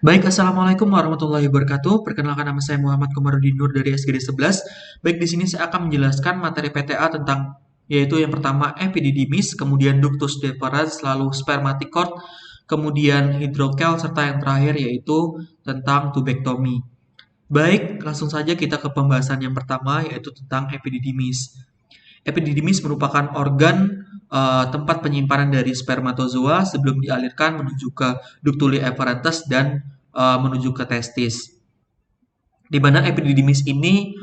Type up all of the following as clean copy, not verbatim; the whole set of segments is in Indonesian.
Baik, Assalamualaikum warahmatullahi wabarakatuh. Perkenalkan nama saya Muhammad Komarudin Nur dari SGD 11. Baik, di sini saya akan menjelaskan materi PTA tentang yaitu yang pertama epididymis, kemudian ductus deferens, lalu spermatochord, kemudian hidrokel, serta yang terakhir yaitu tentang tubektomi. Baik, langsung saja kita ke pembahasan yang pertama yaitu tentang epididymis. Epididymis merupakan organ tempat penyimpanan dari spermatozoa sebelum dialirkan menuju ke ductuli efferentes dan menuju ke testis. Di mana epididymis ini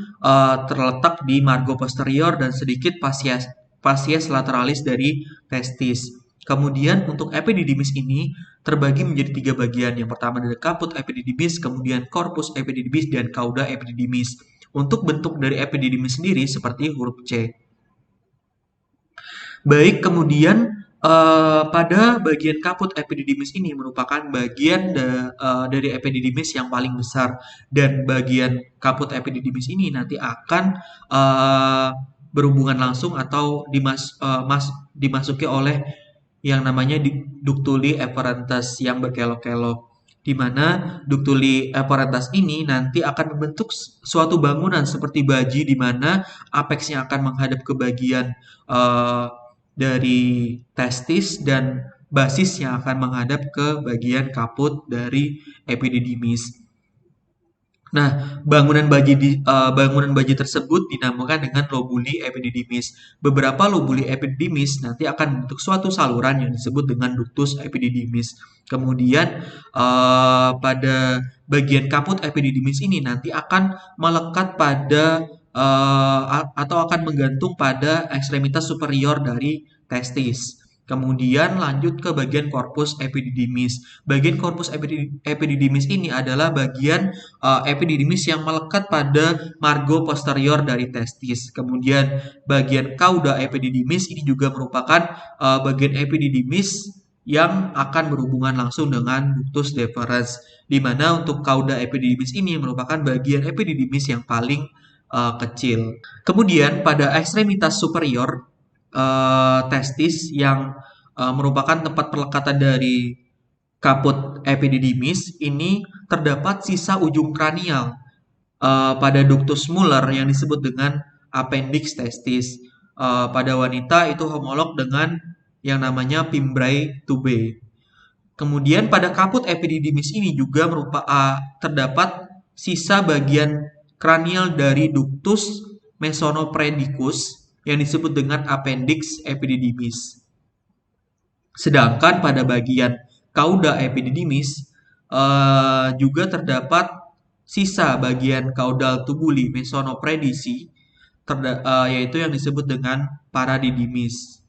terletak di margo posterior dan sedikit facies lateralis dari testis. Kemudian untuk epididymis ini terbagi menjadi tiga bagian. Yang pertama adalah caput epididymis, kemudian corpus epididymis, dan cauda epididymis. Untuk bentuk dari epididymis sendiri seperti huruf C. Baik, kemudian pada bagian kaput epididymis ini merupakan bagian dari epididymis yang paling besar, dan bagian kaput epididymis ini nanti akan berhubungan langsung atau dimasuki oleh yang namanya ductuli efferentes yang berkelok-kelok, di mana ductuli efferentes ini nanti akan membentuk suatu bangunan seperti baji, di mana apexnya akan menghadap ke bagian eh, dari testis dan basis yang akan menghadap ke bagian kaput dari epididymis. Nah, bangunan baji tersebut dinamakan dengan lobuli epididymis. Beberapa lobuli epididymis nanti akan membentuk suatu saluran yang disebut dengan ductus epididymis. Kemudian pada bagian kaput epididymis ini nanti akan melekat pada atau akan menggantung pada ekstremitas superior dari testis. Kemudian lanjut ke bagian korpus epididymis. Bagian korpus epididymis ini adalah bagian epididymis yang melekat pada margo posterior dari testis. Kemudian bagian cauda epididymis ini juga merupakan bagian epididymis yang akan berhubungan langsung dengan ductus deferens, di mana untuk cauda epididymis ini merupakan bagian epididymis yang paling kecil. Kemudian pada ekstremitas superior testis yang merupakan tempat perlekatan dari kaput epididymis ini terdapat sisa ujung kranial pada ductus Muller yang disebut dengan appendix testis. Pada wanita itu homolog dengan yang namanya fimbriae tubae. Kemudian pada kaput epididymis ini juga terdapat sisa bagian kranial dari ductus mesonopredicus yang disebut dengan appendix epididymis. Sedangkan pada bagian cauda epididymis juga terdapat sisa bagian caudal tubuli mesonopredisi yaitu yang disebut dengan paradidymis.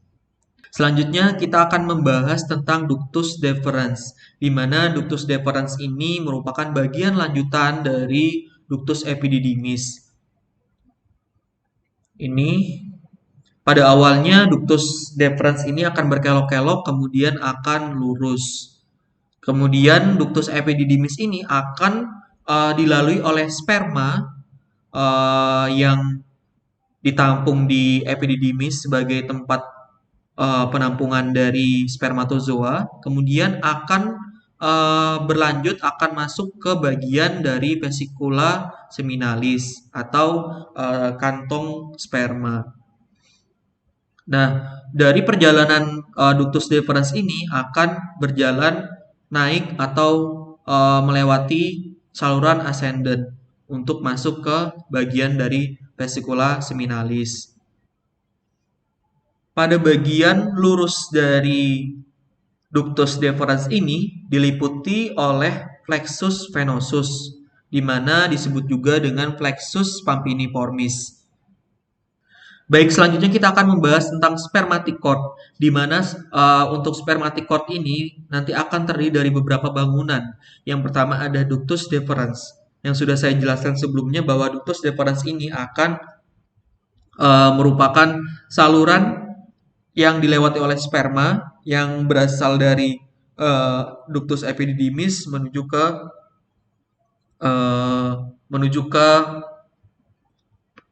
Selanjutnya kita akan membahas tentang ductus deferens, di mana ductus deferens ini merupakan bagian lanjutan dari ductus epididymis. Ini pada awalnya ductus deferens ini akan berkelok-kelok, kemudian akan lurus. Kemudian ductus epididymis ini akan dilalui oleh sperma yang ditampung di epididymis sebagai tempat penampungan dari spermatozoa, kemudian akan berlanjut akan masuk ke bagian dari vesikula seminalis atau kantong sperma. Nah, dari perjalanan ductus deferens ini akan berjalan naik atau melewati saluran ascendant untuk masuk ke bagian dari vesikula seminalis. Pada bagian lurus dari ductus deferens ini diliputi oleh plexus venosus, di mana disebut juga dengan plexus pampiniformis. Baik, selanjutnya kita akan membahas tentang spermatochord, di mana untuk spermatochord ini nanti akan terdiri dari beberapa bangunan. Yang pertama ada ductus deferens, yang sudah saya jelaskan sebelumnya bahwa ductus deferens ini akan merupakan saluran yang dilewati oleh sperma yang berasal dari ductus epididymis uh, menuju ke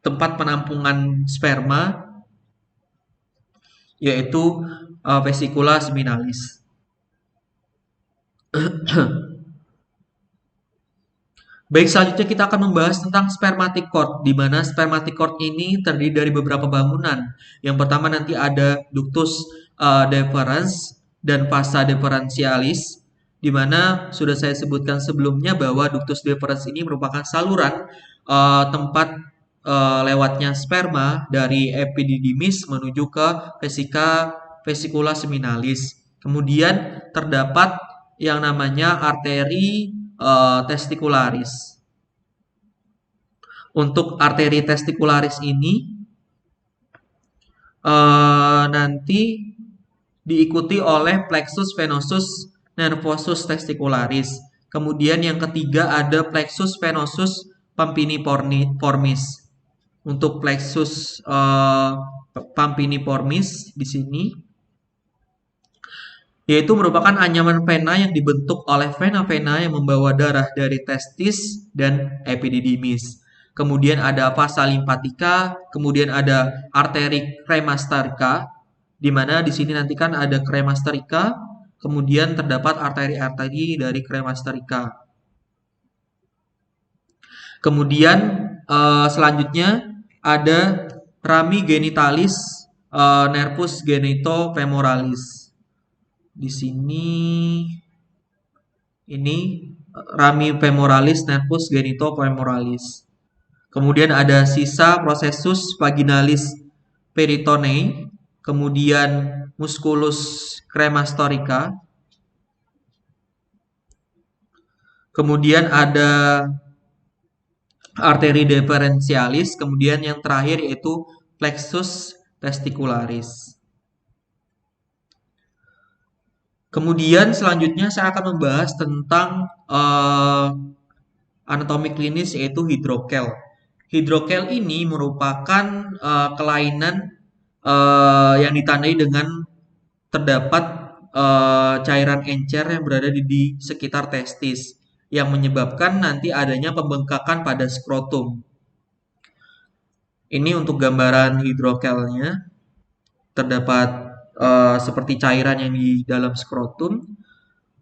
tempat penampungan sperma yaitu vesikula seminalis. Baik, selanjutnya kita akan membahas tentang spermatic cord, di mana spermatic cord ini terdiri dari beberapa bangunan. Yang pertama nanti ada ductus deferens dan vasa deferentialis, di mana sudah saya sebutkan sebelumnya bahwa ductus deferens ini merupakan saluran tempat lewatnya sperma dari epididymis menuju ke vesicula seminalis. Kemudian terdapat yang namanya arteri testicularis. Untuk arteri testicularis ini nanti diikuti oleh plexus venosus nervosus testicularis. Kemudian yang ketiga ada plexus venosus pampiniformis. Untuk plexus pampiniformis di sini yaitu merupakan anyaman vena yang dibentuk oleh vena-vena yang membawa darah dari testis dan epididymis. Kemudian ada vasa limpatika, kemudian ada arteri cremasterica, di mana di sini nanti kan ada cremasterica, kemudian terdapat arteri-arteri dari cremasterica. Kemudian selanjutnya ada rami genitalis nervus genitofemoralis. Di sini ini rami femoralis nervus genitofemoralis. Kemudian ada sisa processus vaginalis peritonei, kemudian musculus cremastorica. Kemudian ada arteri deferentialis, kemudian yang terakhir yaitu plexus testicularis. Kemudian selanjutnya saya akan membahas tentang anatomi klinis yaitu hidrokel. Hidrokel ini merupakan kelainan yang ditandai dengan terdapat cairan encer yang berada di sekitar testis yang menyebabkan nanti adanya pembengkakan pada skrotum. Ini untuk gambaran hidrokelnya. Terdapat seperti cairan yang di dalam skrotum.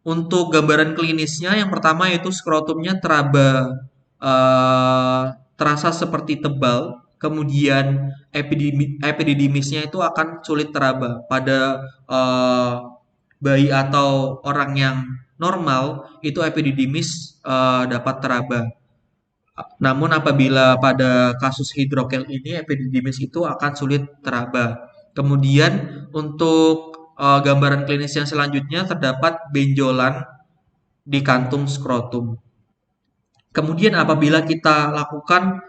Untuk gambaran klinisnya, yang pertama yaitu skrotumnya teraba, terasa seperti tebal, kemudian epididymisnya itu akan sulit teraba. Pada bayi atau orang yang normal, itu epididymis dapat teraba. Namun apabila pada kasus hidrokel ini, epididymis itu akan sulit teraba. Kemudian untuk gambaran klinis yang selanjutnya terdapat benjolan di kantung skrotum. Kemudian apabila kita lakukan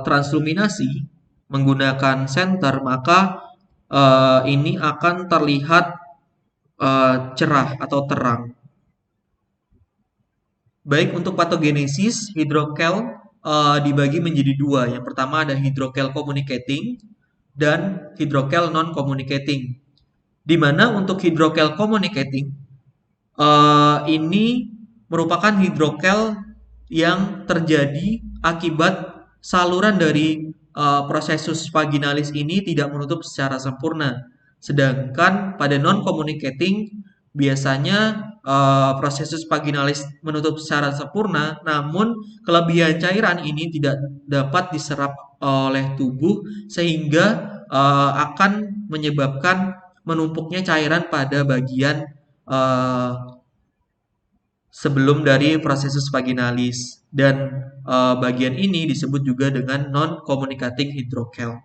transluminasi menggunakan senter, maka ini akan terlihat cerah atau terang. Baik, untuk patogenesis, hidrokel dibagi menjadi dua. Yang pertama ada hidrokel communicating dan hidrokel non-communicating. Di mana untuk hidrokel communicating ini merupakan hidrokel yang terjadi akibat saluran dari processus vaginalis ini tidak menutup secara sempurna. Sedangkan pada non-communicating biasanya processus vaginalis menutup secara sempurna, namun kelebihan cairan ini tidak dapat diserap oleh tubuh sehingga akan menyebabkan menumpuknya cairan pada bagian sebelum dari processus vaginalis, dan bagian ini disebut juga dengan non-communicating hidrokel.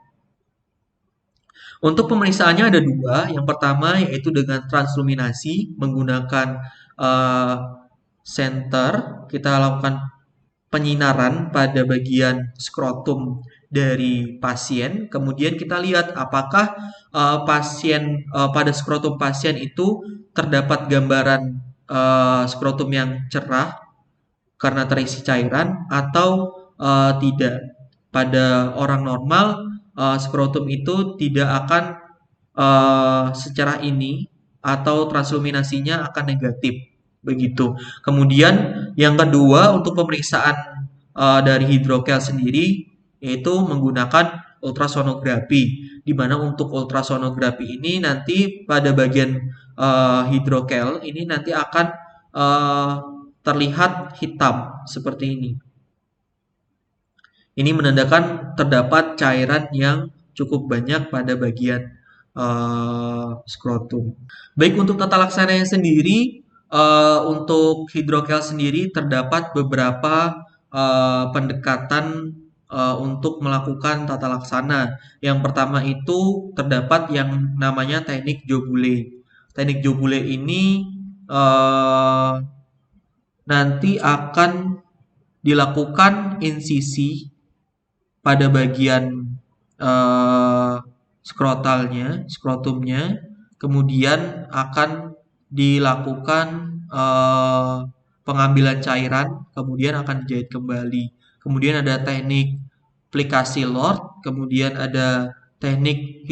Untuk pemeriksaannya ada dua. Yang pertama yaitu dengan transluminasi menggunakan senter. Kita lakukan penyinaran pada bagian skrotum dari pasien. Kemudian kita lihat apakah pada skrotum pasien itu terdapat gambaran skrotum yang cerah karena terisi cairan atau tidak. Pada orang normal, skrotum itu tidak akan secerah ini atau transluminasinya akan negatif. Begitu. Kemudian yang kedua untuk pemeriksaan dari hidrokel sendiri yaitu menggunakan ultrasonografi, di mana untuk ultrasonografi ini nanti pada bagian hidrokel ini nanti akan terlihat hitam seperti ini. Ini menandakan terdapat cairan yang cukup banyak pada bagian skrotum. Baik, untuk tata laksananya sendiri, untuk hidrokel sendiri terdapat beberapa pendekatan untuk melakukan tata laksana. Yang pertama itu terdapat yang namanya teknik Jobule. Teknik Jobule ini eh, nanti akan dilakukan insisi pada bagian eh, skrotumnya, kemudian akan dilakukan eh, pengambilan cairan, kemudian akan dijahit kembali. Kemudian ada teknik aplikasi Lord, kemudian ada teknik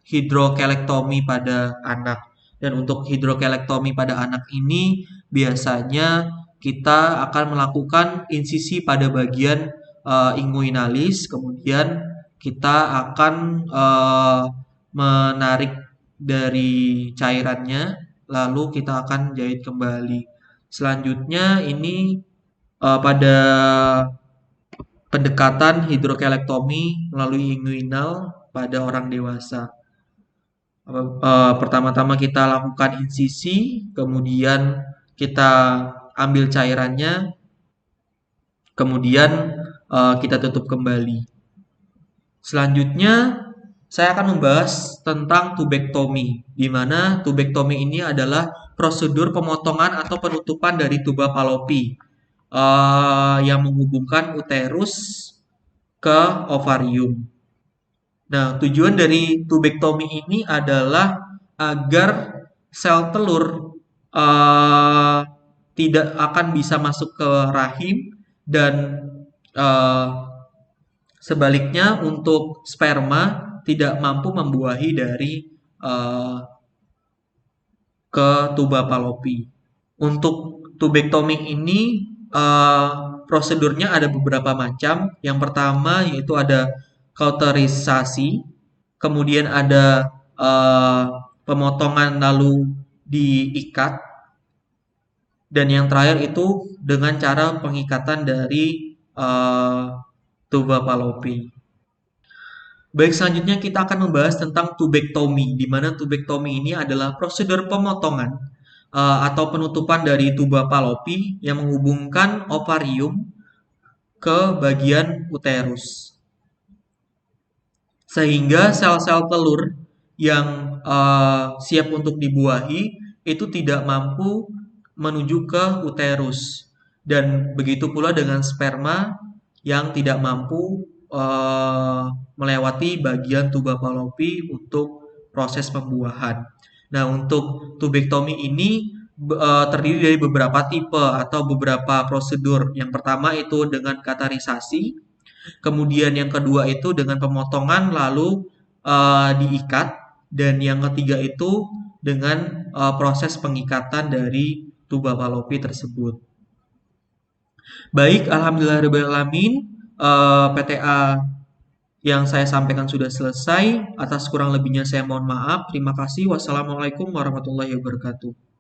hidrokelektomi pada anak. Dan untuk hidrokelektomi pada anak ini biasanya kita akan melakukan insisi pada bagian inguinalis, kemudian kita akan menarik dari cairannya, lalu kita akan jahit kembali. Selanjutnya ini pada pendekatan hidrokelektomi melalui inguinal pada orang dewasa. Pertama-tama kita lakukan insisi, kemudian kita ambil cairannya, kemudian kita tutup kembali. Selanjutnya, saya akan membahas tentang tubektomi, di mana tubektomi ini adalah prosedur pemotongan atau penutupan dari tuba Fallopi yang menghubungkan uterus ke ovarium. Nah, tujuan dari tubektomi ini adalah agar sel telur uh, tidak akan bisa masuk ke rahim dan uh, sebaliknya untuk sperma tidak mampu membuahi dari uh, ke tuba Fallopi. Untuk tubektomi ini prosedurnya ada beberapa macam. Yang pertama yaitu ada kauterisasi, kemudian ada pemotongan lalu diikat, dan yang terakhir itu dengan cara pengikatan dari tuba Fallopi. Baik, selanjutnya kita akan membahas tentang tubektomi, di mana tubektomi ini adalah prosedur pemotongan atau penutupan dari tuba Fallopi yang menghubungkan ovarium ke bagian uterus. Sehingga sel-sel telur yang siap untuk dibuahi itu tidak mampu menuju ke uterus. Dan begitu pula dengan sperma yang tidak mampu melewati bagian tuba Fallopi untuk proses pembuahan. Nah, untuk tubektomi ini terdiri dari beberapa tipe atau beberapa prosedur. Yang pertama itu dengan katarisasi, kemudian yang kedua itu dengan pemotongan lalu diikat, dan yang ketiga itu dengan proses pengikatan dari tuba Fallopi tersebut. Baik, alhamdulillahirrahmanirrahim, PTA yang saya sampaikan sudah selesai. Atas kurang lebihnya saya mohon maaf. Terima kasih. Wassalamualaikum warahmatullahi wabarakatuh.